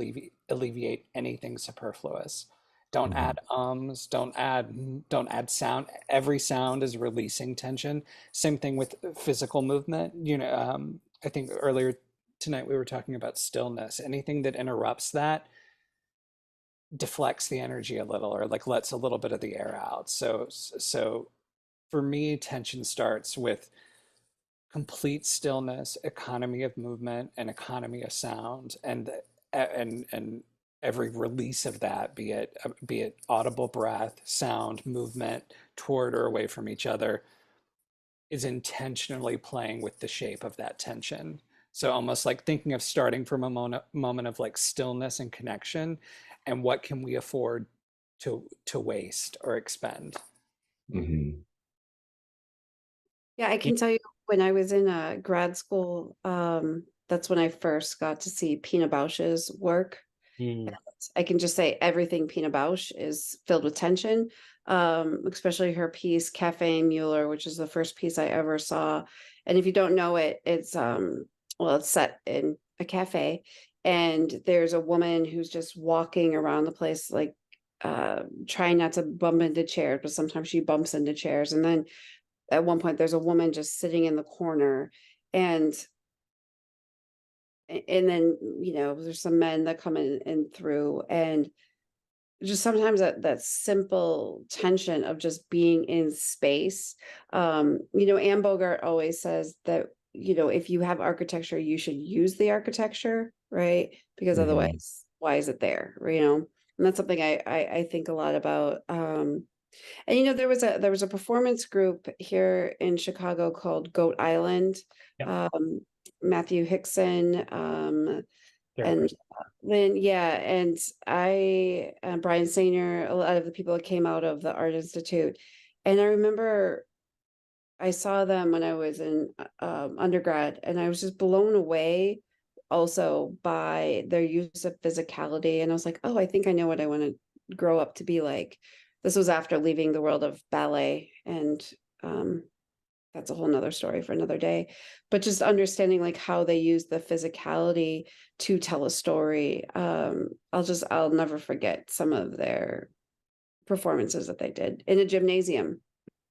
alleviate anything superfluous. Don't Mhm. add ums, don't add sound. Every sound is releasing tension. Same thing with physical movement. You know, I think earlier tonight we were talking about stillness. Anything that interrupts that deflects the energy a little or like lets a little bit of the air out. So for me, tension starts with complete stillness, economy of movement, and economy of sound, and every release of that, be it audible breath, sound, movement toward or away from each other, is intentionally playing with the shape of that tension. So almost like thinking of starting from a moment of like stillness and connection, and what can we afford to waste or expend. Mhm. Yeah, I can tell you when I was in grad school, that's when I first got to see Pina Bausch's work. Mm. I can just say everything Pina Bausch is filled with tension, especially her piece Cafe Mueller, which is the first piece I ever saw. And if you don't know it, it's well, it's set in a cafe, and there's a woman who's just walking around the place, like trying not to bump into chairs, but sometimes she bumps into chairs. And then at one point, there's a woman just sitting in the corner, and then there's some men that come in and through, and just sometimes that simple tension of just being in space. Anne Bogart always says that if you have architecture, you should use the architecture, right? Because Mhm. otherwise, why is it there? And that's something I think a lot about. And there was a performance group here in Chicago called Goat Island. Yeah, um, Matthew Hickson, very and great. Lynn, yeah, and I, Brian Sainer, a lot of the people that came out of the Art Institute. And I remember I saw them when I was in undergrad, and I was just blown away also by their use of physicality. And I was like, oh, I think I know what I want to grow up to be like. This was after leaving the world of ballet, and um, that's a whole nother story for another day. But just understanding like how they use the physicality to tell a story. I'll never forget some of their performances that they did in a gymnasium,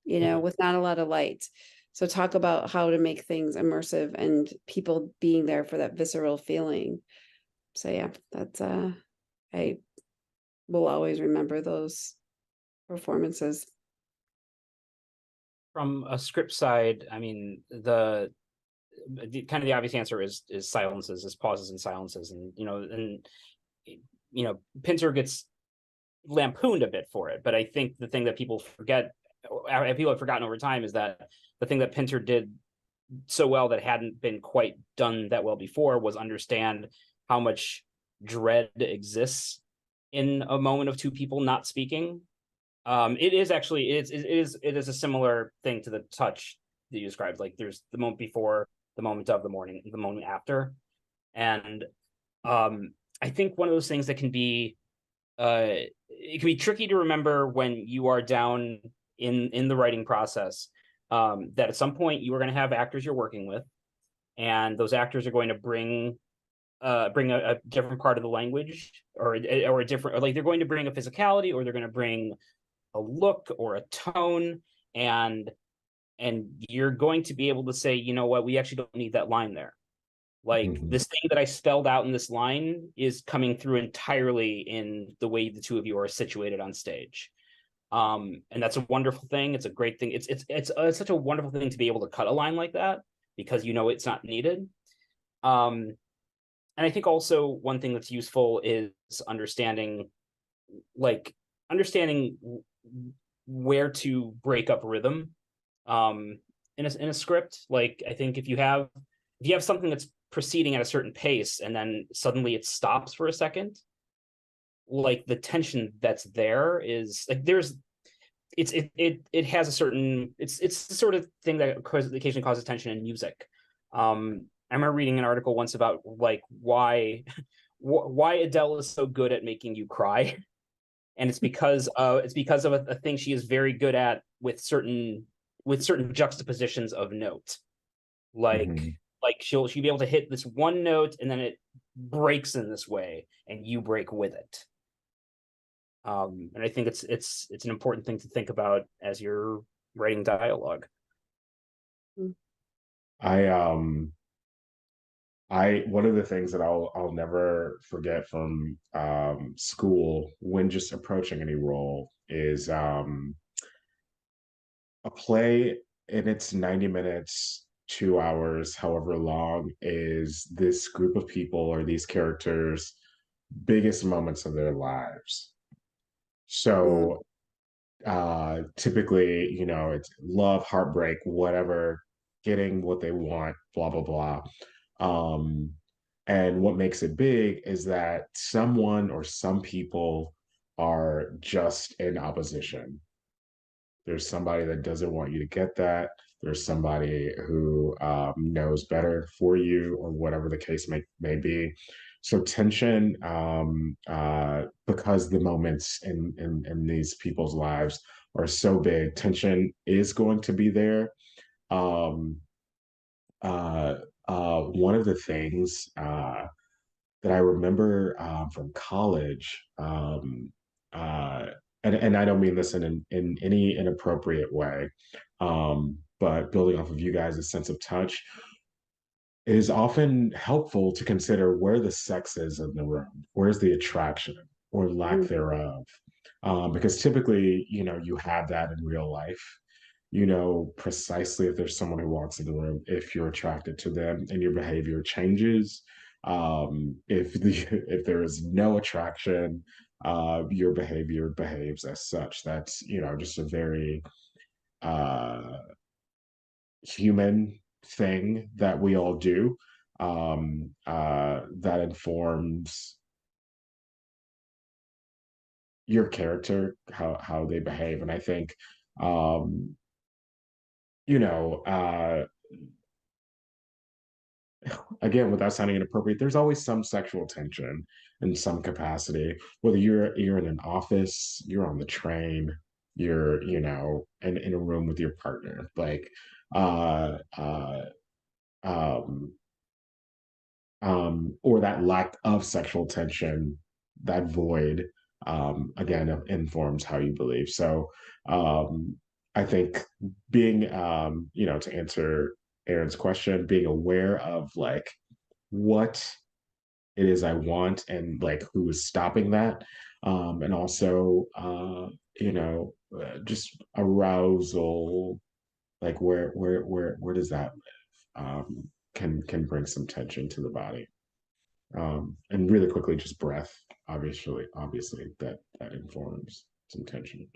Mhm. with not a lot of light. So talk about how to make things immersive and people being there for that visceral feeling. So yeah, that's I will always remember those performances. From a script side, I mean, the kind of the obvious answer is silences, is pauses and silences, and Pinter gets lampooned a bit for it, but I think the thing that people forget, people have forgotten over time, is that the thing that Pinter did so well that hadn't been quite done that well before was understand how much dread exists in a moment of two people not speaking. It is actually it is a similar thing to the touch that you described. Like there's the moment before, the moment of, the morning, the moment after, and I think one of those things that can be it can be tricky to remember when you are down in the writing process, that at some point you are going to have actors you're working with, and those actors are going to bring a different part of the language, or a different, or like they're going to bring a physicality, or they're going to bring a look or a tone, and you're going to be able to say, you know what, we actually don't need that line there. Like Mhm. this thing that I spelled out in this line is coming through entirely in the way the two of you are situated on stage. And that's a wonderful thing. It's a great thing. It's such a wonderful thing to be able to cut a line like that, because you know it's not needed. And I think also one thing that's useful is understanding where to break up rhythm in a script. Like, I think if you have something that's proceeding at a certain pace and then suddenly it stops for a second, like the tension that's there is like it has a certain, it's the sort of thing that occasionally causes tension in music. I remember reading an article once about like why Adele is so good at making you cry, and it's because of a thing she is very good at with certain juxtapositions of note. Like she'll be able to hit this one note and then it breaks in this way and you break with it. And I think it's an important thing to think about as you're writing dialogue. One of the things that I'll never forget from school when just approaching any role is a play in its 90 minutes, 2 hours, however long, is this group of people or these characters' biggest moments of their lives. So typically, you know, it's love, heartbreak, whatever, getting what they want, blah, blah, blah. And what makes it big is that someone or some people are just in opposition. There's somebody that doesn't want you to get that. There's somebody who knows better for you, or whatever the case may be. So tension, because the moments in these people's lives are so big, tension is going to be there. One of the things that I remember from college, and I don't mean this in any inappropriate way, but building off of you guys' sense of touch, it is often helpful to consider where the sex is in the room. Where's the attraction or lack thereof? Because typically, you know, you have that in real life. You know precisely if there's someone who walks in the room, if you're attracted to them, and your behavior changes. If there is no attraction, your behavior behaves as such. That's, you know, just a very human thing that we all do, that informs your character, how they behave. And I think, you know, again, without sounding inappropriate, there's always some sexual tension in some capacity, whether you're in an office, you're on the train, you're, you know, in a room with your partner, like um or that lack of sexual tension, that void, again, informs how you believe. So I think being, you know, to answer Aaron's question, being aware of like what it is I want and like who is stopping that, and also, you know, just arousal, like where does that live, can bring some tension to the body. And really quickly, just breath, obviously that informs some tension.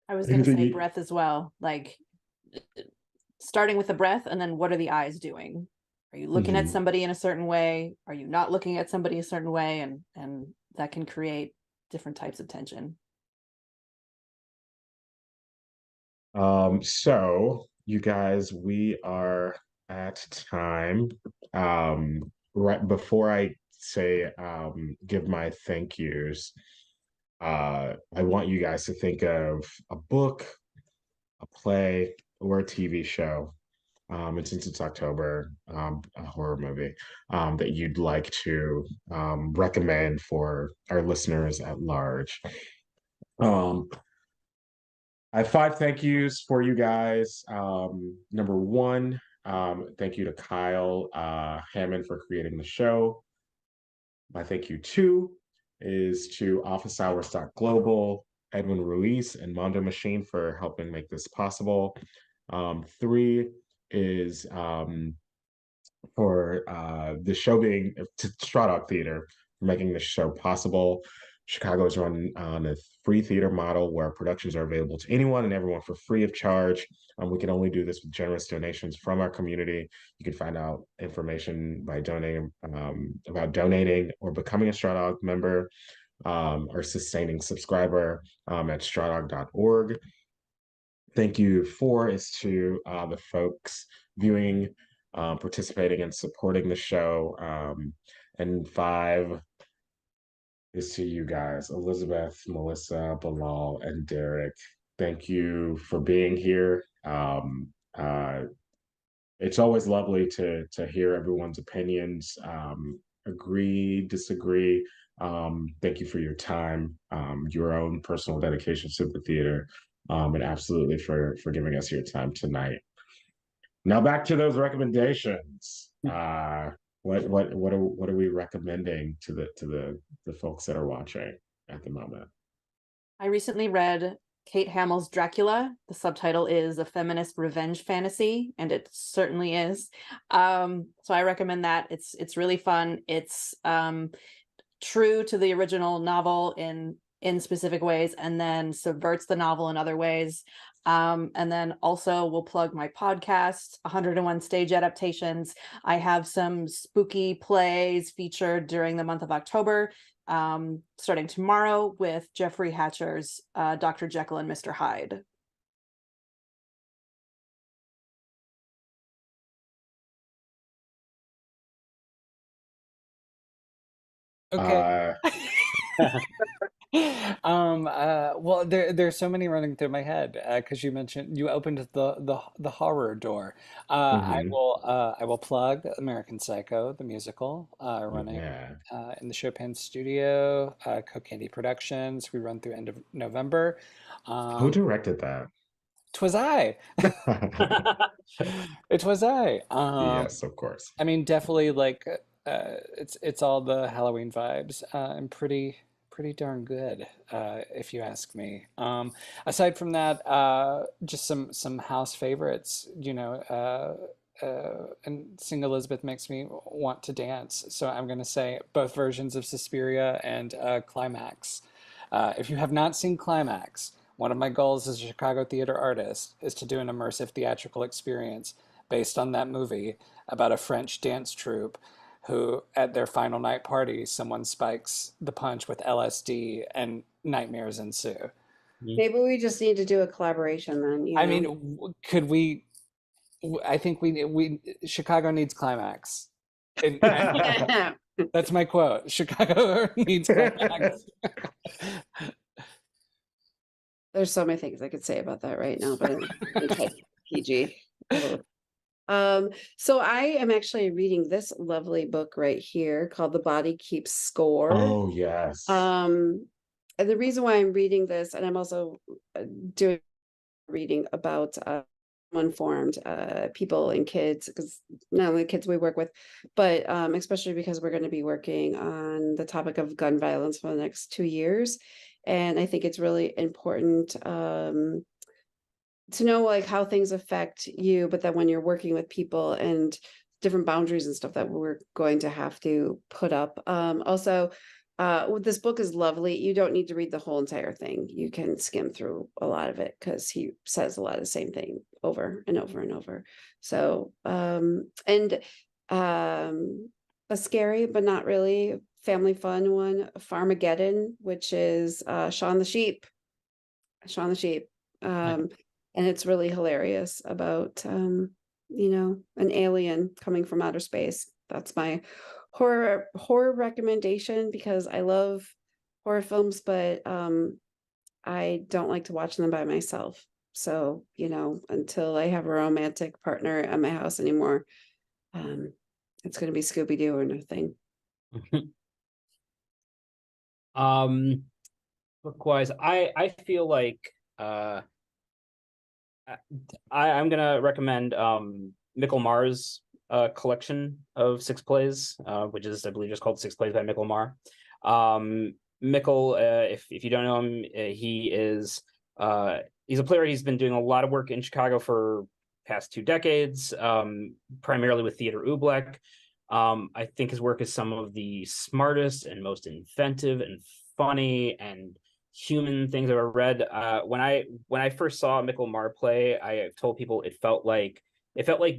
I was going to say breath as well, like starting with the breath, and then what are the eyes doing? Are you looking at somebody in a certain way? Are you not looking at somebody a certain way? And that can create different types of tension. So you guys, we are at time. Right before I say give my thank yous, I want you guys to think of a book, a play, or a TV show, and since it's October, a horror movie, that you'd like to recommend for our listeners at large. I have 5 thank yous for you guys. Number 1, thank you to Kyle Hammond for creating the show. My thank you 2 is to Office Hours Global, Edwin Ruiz, and Mondo Machine for helping make this possible. 3, is for the show being to Straw Dog Theater for making this show possible. Chicago is run on a free theater model where productions are available to anyone and everyone for free of charge. We can only do this with generous donations from our community. You can find out information by donating about donating or becoming a Straw Dog member or sustaining subscriber at strawdog.org. Thank you. 4 is to the folks viewing, participating, and supporting the show. And 5 is to you guys, Elizabeth, Melissa, Bilal, and Derek. Thank you for being here. It's always lovely to hear everyone's opinions, agree, disagree. Thank you for your time, your own personal dedication to the theater, and absolutely for giving us your time tonight. Now back to those recommendations. What are we recommending to the folks that are watching at the moment? I recently read Kate Hamill's Dracula. The subtitle is A Feminist Revenge Fantasy, and it certainly is. So I recommend that. It's really fun. It's true to the original novel in specific ways, and then subverts the novel in other ways. And then also we'll plug my podcast, 101 Stage Adaptations. I have some spooky plays featured during the month of October, starting tomorrow with Jeffrey Hatcher's Dr. Jekyll and Mr. Hyde. Okay. Well, there's so many running through my head because you mentioned you opened the horror door. I will plug American Psycho, the musical, running in the Chopin Studio, Coke Candy Productions. We run through end of November. Who directed that? 'Twas I. It was I. Yes, of course. I mean, definitely like it's all the Halloween vibes and pretty darn good, if you ask me. Aside from that, just some house favorites, you know, and Sing Elizabeth makes me want to dance. So I'm going to say both versions of Suspiria and Climax. If you have not seen Climax, one of my goals as a Chicago theater artist is to do an immersive theatrical experience based on that movie about a French dance troupe who, at their final night party, someone spikes the punch with LSD and nightmares ensue. Maybe we just need to do a collaboration then. I mean, could we? I think we Chicago needs Climax. That's my quote. Chicago needs Climax. There's so many things I could say about that right now, but it's PG. So I am actually reading this lovely book right here called The Body Keeps Score. Oh, yes. And the reason why I'm reading this, and I'm also doing reading about informed people and kids, because not only kids we work with, but especially because we're going to be working on the topic of gun violence for the next 2 years. And I think it's really important to know like how things affect you, but then when you're working with people and different boundaries and stuff that we're going to have to put up. Also, this book is lovely. You don't need to read the whole entire thing. You can skim through a lot of it because he says a lot of the same thing over and over and over. So, a scary, but not really family fun one, Farmageddon, which is Shaun the Sheep. And it's really hilarious about, you know, an alien coming from outer space. That's my horror recommendation because I love horror films, but I don't like to watch them by myself. So, you know, until I have a romantic partner at my house anymore, it's going to be Scooby-Doo or nothing. Book-wise, I feel like I'm gonna recommend Mikkel Mar's collection of 6 plays, which is I believe just called 6 Plays by Mikkel Mar. Mikkel, if you don't know him, he's a playwright. He's been doing a lot of work in Chicago for past 2 decades, primarily with Theater Oobleck. I think his work is some of the smartest and most inventive and funny and human things I've ever read. When I first saw Mikkel Marr play, I told people it felt like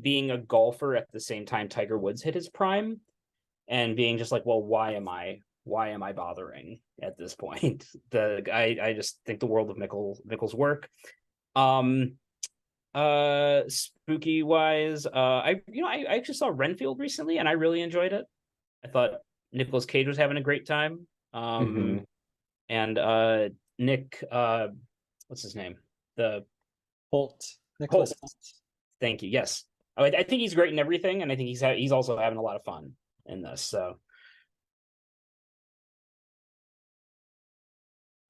being a golfer at the same time Tiger Woods hit his prime, and being just like, well, why am I bothering at this point? I just think the world of Mikkel's work. Spooky wise, I actually saw Renfield recently, and I really enjoyed it. I thought Nicolas Cage was having a great time. And Nick, what's his name? Nicholas Holt. Thank you. Yes, I think he's great in everything, and I think he's also having a lot of fun in this. So,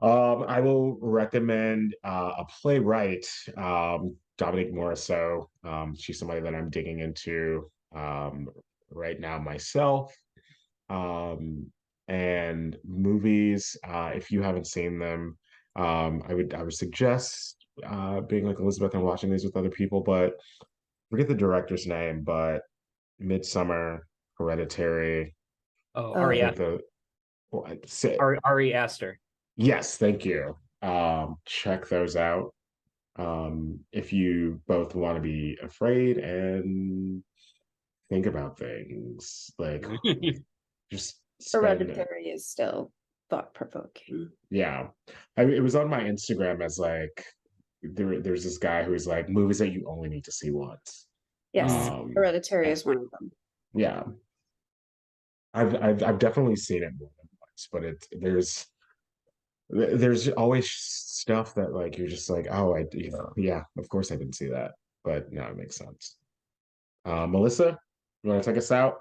I will recommend a playwright, Dominique Morisseau. She's somebody that I'm digging into right now myself. And movies, if you haven't seen them, I would suggest being like Elizabeth and watching these with other people, but forget the director's name, but Midsummer, Hereditary. Ari Aster. Yes, thank you. Check those out. If you both want to be afraid and think about things, like just Hereditary is still thought-provoking. Yeah. It was on my Instagram as like there's this guy who's like movies that you only need to see once. Yes, Hereditary is one of them. Yeah. I've definitely seen it more than once, but there's always stuff that like you're just like, oh, yeah, of course I didn't see that. But no, it makes sense. Melissa, you want to take us out?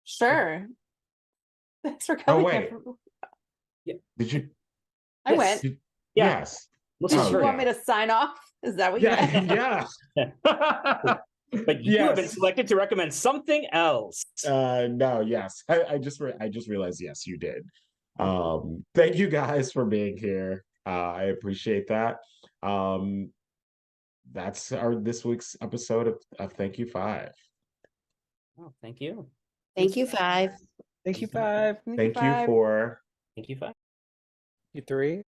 Sure. Thanks for Oh, coming. wait. Yeah. Did you? I went. Yes. Did you want me to sign off? Is that what you meant? Yeah. But you have been selected to recommend something else. No, yes. I just realized, yes, you did. Thank you guys for being here. I appreciate that. That's this week's episode of Thank You 5. Oh, thank you. Thank you, 5. Thank you, 5. Thank you 4. Thank you, 5. You 3.